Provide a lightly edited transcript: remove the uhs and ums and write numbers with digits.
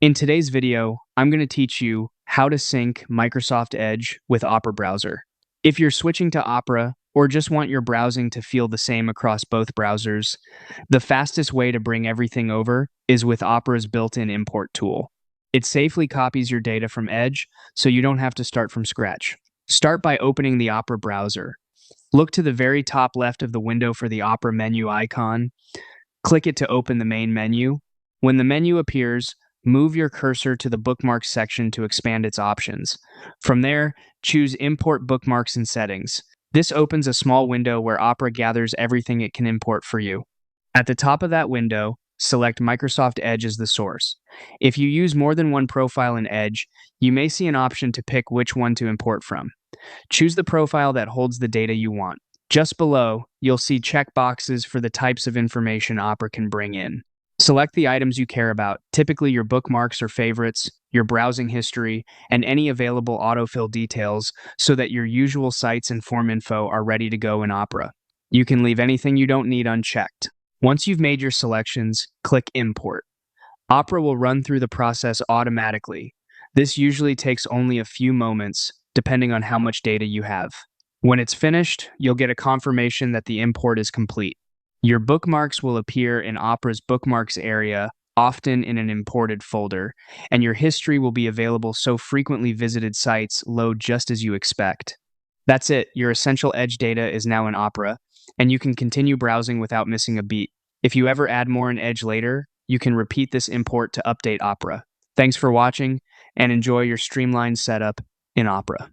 In today's video, I'm going to teach you how to sync Microsoft Edge with Opera browser. If you're switching to Opera or just want your browsing to feel the same across both browsers, the fastest way to bring everything over is with Opera's built-in import tool. It safely copies your data from Edge, so you don't have to start from scratch. Start by opening the Opera browser. Look to the very top left of the window for the Opera menu icon. Click it to open the main menu. When the menu appears, move your cursor to the bookmarks section to expand its options. From there, choose Import Bookmarks and Settings. This opens a small window where Opera gathers everything it can import for you. At the top of that window, select Microsoft Edge as the source. If you use more than one profile in Edge, you may see an option to pick which one to import from. Choose the profile that holds the data you want. Just below, you'll see checkboxes for the types of information Opera can bring in. Select the items you care about, typically your bookmarks or favorites, your browsing history, and any available autofill details so that your usual sites and form info are ready to go in Opera. You can leave anything you don't need unchecked. Once you've made your selections, click Import. Opera will run through the process automatically. This usually takes only a few moments, depending on how much data you have. When it's finished, you'll get a confirmation that the import is complete. Your bookmarks will appear in Opera's bookmarks area, often in an imported folder, and your history will be available so frequently visited sites load just as you expect. That's it, your essential Edge data is now in Opera, and you can continue browsing without missing a beat. If you ever add more in Edge later, you can repeat this import to update Opera. Thanks for watching, and enjoy your streamlined setup in Opera.